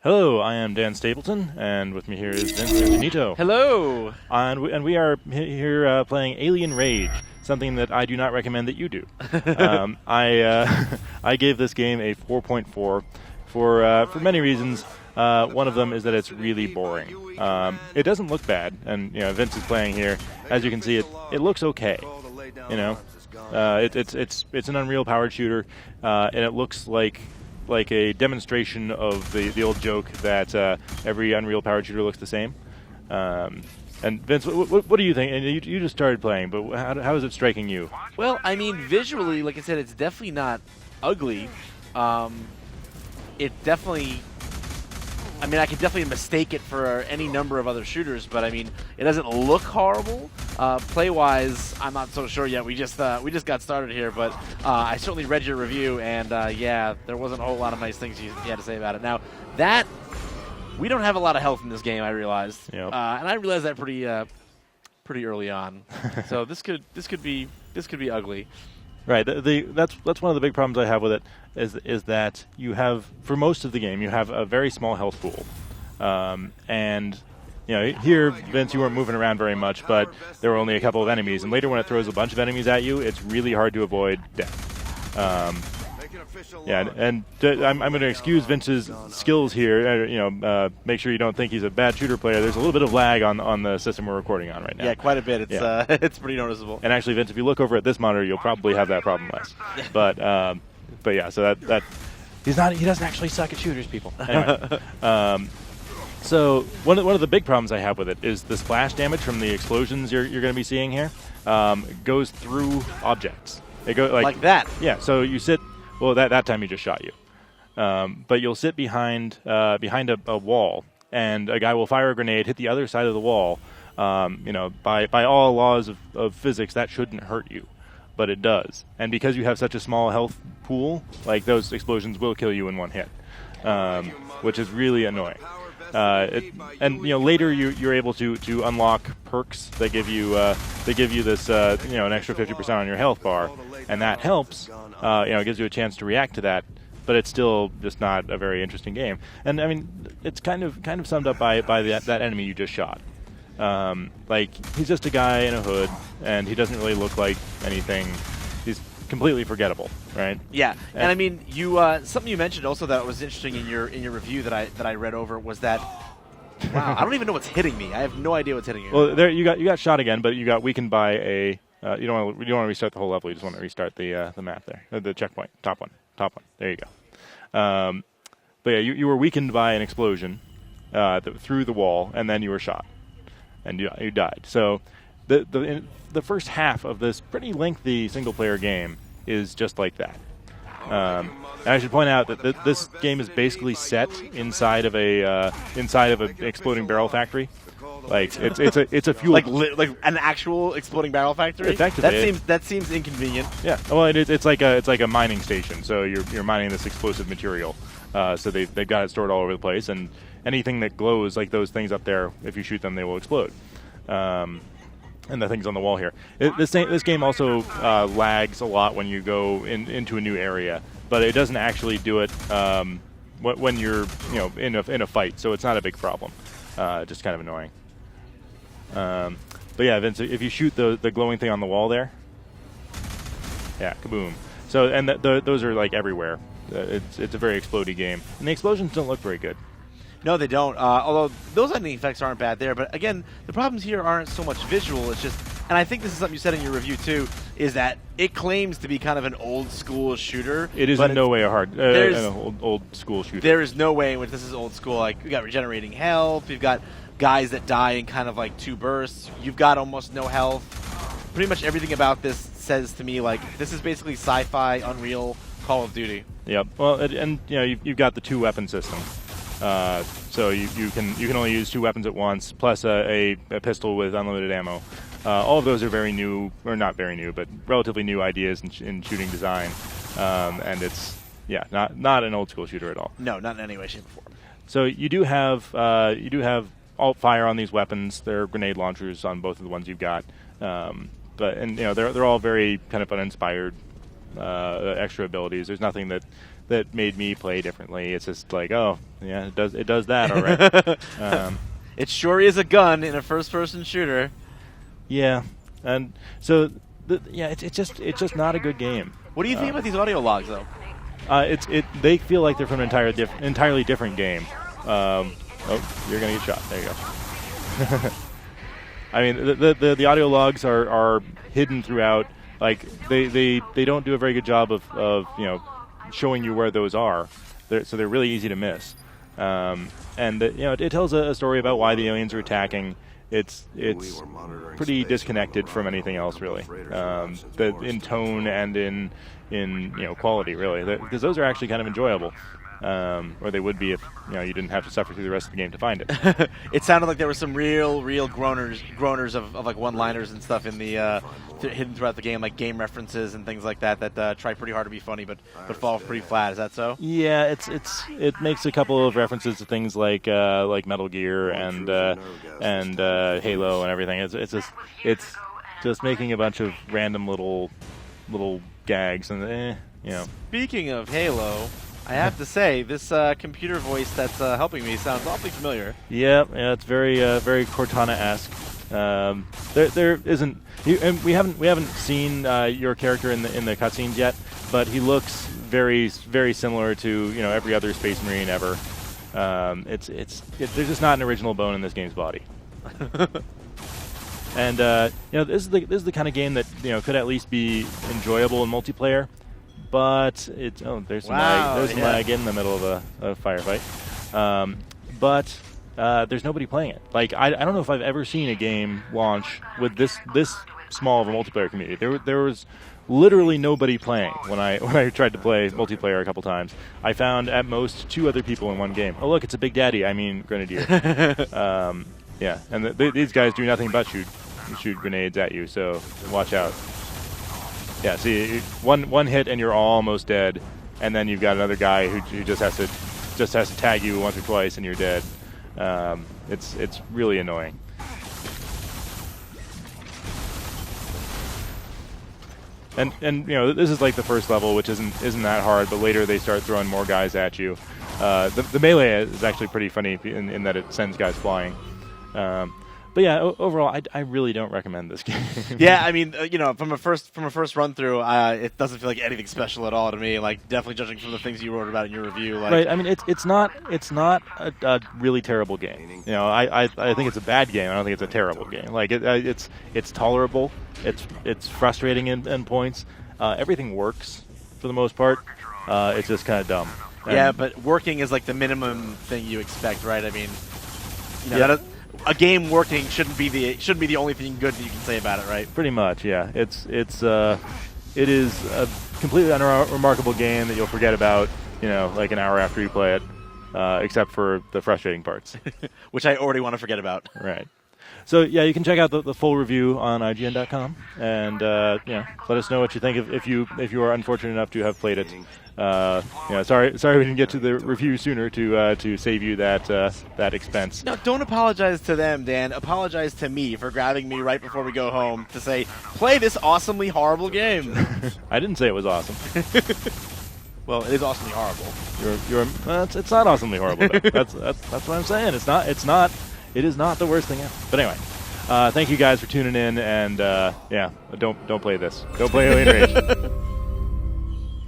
Hello, I am Dan Stapleton, and with me here is Vince Antonito. Hello. And we are here playing Alien Rage, something that I do not recommend that you do. I gave this game a 4.4 for many reasons. One of them is that it's really boring. It doesn't look bad, and Vince is playing here. As you can see, it looks okay. It's an Unreal powered shooter, and it looks like a demonstration of the old joke that every Unreal powered shooter looks the same. And Vince, what do you think? And you just started playing, but how is it striking you? Well, I mean, visually, like I said, it's definitely not ugly. It definitely... I mean, I could definitely mistake it for any number of other shooters, but I mean, it doesn't look horrible. Play-wise, I'm not so sure yet. We just got started here, but I certainly read your review, and yeah, there wasn't a whole lot of nice things you had to say about it. Now, we don't have a lot of health in this game, I realized, Yep. and I realized that pretty early on. So this could be ugly. Right. That's one of the big problems I have with it is that you have, for most of the game, you have a very small health pool, and here, Vince, you weren't moving around very much, but there were only a couple of enemies, and later when it throws a bunch of enemies at you, it's really hard to avoid death. Yeah, and I'm going to excuse Vince's skills here. Make sure you don't think he's a bad shooter player. There's a little bit of lag on the system we're recording on right now. Yeah, quite a bit. It's it's pretty noticeable. And actually, Vince, if you look over at this monitor, you'll probably have that problem less. But yeah, so that he doesn't actually suck at shooters, people. Anyway, so one of the big problems I have with it is the splash damage from the explosions you're going to be seeing here goes through objects. It goes like that. Yeah. So you sit. Well, that time he just shot you. But you'll sit behind a wall, and a guy will fire a grenade, hit the other side of the wall. By all laws of physics, that shouldn't hurt you, but it does. And because you have such a small health pool, like those explosions will kill you in one hit, which is really annoying. Later you're able to unlock perks that give you this an extra 50% on your health bar, and that helps. It gives you a chance to react to that, but it's still just not a very interesting game. And I mean, it's kind of summed up by that enemy you just shot. He's just a guy in a hood, and he doesn't really look like anything. He's completely forgettable, right? Yeah, and I mean, you something you mentioned also that was interesting in your review that I read over was that. Wow, I don't even know what's hitting me. I have no idea what's hitting you. Well, there you got shot again, but you got weakened by a. You don't want to restart the whole level. You just want to restart the map there, the checkpoint, top one. There you go. But yeah, you were weakened by an explosion through the wall, and then you were shot, and you died. So the first half of this pretty lengthy single-player game is just like that. And I should point out that this game is basically set inside of an exploding barrel factory. Like it's a fuel like an actual exploding barrel factory. Effectively, that seems inconvenient. Yeah, well, it's like a mining station. So you're mining this explosive material. So they've got it stored all over the place, and anything that glows, like those things up there, if you shoot them, they will explode. And the things on the wall here. This game also lags a lot when you go into a new area, but it doesn't actually do it when you're in a fight. So it's not a big problem. Just kind of annoying. But yeah, Vince, if you shoot the glowing thing on the wall there, yeah, kaboom. So and those are like everywhere. It's a very explodey game, and the explosions don't look very good. No, they don't. Although those lightning effects aren't bad there, but again, the problems here aren't so much visual. It's just, and I think this is something you said in your review too, is that it claims to be kind of an old school shooter. It is in no way an old school shooter. There is no way in which this is old school. Like, we got regenerating health, we've got guys that die in kind of like 2 bursts. You've got almost no health. Pretty much everything about this says to me like this is basically sci-fi, Unreal, Call of Duty. Yep. Well, and you've got the 2 weapon system. So you can only use 2 weapons at once, plus a pistol with unlimited ammo. All of those are very new, or not very new, but relatively new ideas in shooting design, and it's not an old school shooter at all. No, not in any way, shape, or form. So you do have alt fire on these weapons. There are grenade launchers on both of the ones you've got, but they're all very kind of uninspired extra abilities. There's nothing that made me play differently. It's just like, oh, yeah, it does that, all right. It sure is a gun in a first-person shooter. Yeah, and so it's just not a good game. What do you think about these audio logs, though? They feel like they're from an entirely different game. Oh, you're gonna get shot. There you go. I mean, the audio logs are hidden throughout. Like they don't do a very good job of showing you where those are. So they're really easy to miss. And it tells a story about why the aliens are attacking. It's pretty disconnected from anything else, really. In tone and in quality, really, because those are actually kind of enjoyable. Or they would be if you didn't have to suffer through the rest of the game to find it. It sounded like there were some real groaners of like one-liners and stuff in the hidden throughout the game, like game references and things like that try pretty hard to be funny, but fall pretty flat. Is that so? Yeah, it makes a couple of references to things like Metal Gear and Halo and everything. It's just making a bunch of random little gags and Speaking of Halo, I have to say, this computer voice that's helping me sounds awfully familiar. Yeah, it's very Cortana-esque. There isn't, and we haven't seen your character in the cutscenes yet, but he looks very very similar to every other Space Marine ever. There's just not an original bone in this game's body. And this is the kind of game that could at least be enjoyable in multiplayer. But there's some lag in the middle of a firefight. But there's nobody playing it. Like I don't know if I've ever seen a game launch with this small of a multiplayer community. There was literally nobody playing when I tried to play multiplayer a couple times. I found at most 2 other people in one game. Oh look, it's a Big Daddy. I mean Grenadier. Yeah, and these guys do nothing but shoot grenades at you. So watch out. Yeah, see, one hit and you're almost dead, and then you've got another guy who just has to tag you once or twice and you're dead. It's really annoying. And this is like the first level, which isn't that hard, but later they start throwing more guys at you. The melee is actually pretty funny in that it sends guys flying. But yeah, overall, I really don't recommend this game. Yeah, I mean, from a first run through, it doesn't feel like anything special at all to me. Like, definitely judging from the things you wrote about in your review. Like, right. I mean, it's not a really terrible game. I think it's a bad game. I don't think it's a terrible game. Like, it's tolerable. It's frustrating in points. Everything works for the most part. It's just kind of dumb. Yeah, but working is like the minimum thing you expect, right? I mean, a game working shouldn't be the only thing good that you can say about it, right? Pretty much, yeah. It is a completely unremarkable game that you'll forget about, like an hour after you play it, except for the frustrating parts, which I already want to forget about. Right. So yeah, you can check out the full review on IGN.com, and let us know what you think if you are unfortunate enough to have played it. Sorry we didn't get to the review sooner to save you that expense. No, don't apologize to them, Dan. Apologize to me for grabbing me right before we go home to say, play this awesomely horrible game. I didn't say it was awesome. Well, it is awesomely horrible. It's not awesomely horrible. That's what I'm saying. It is not the worst thing ever. But anyway, thank you guys for tuning in, and don't play this. Don't play Alien Rage.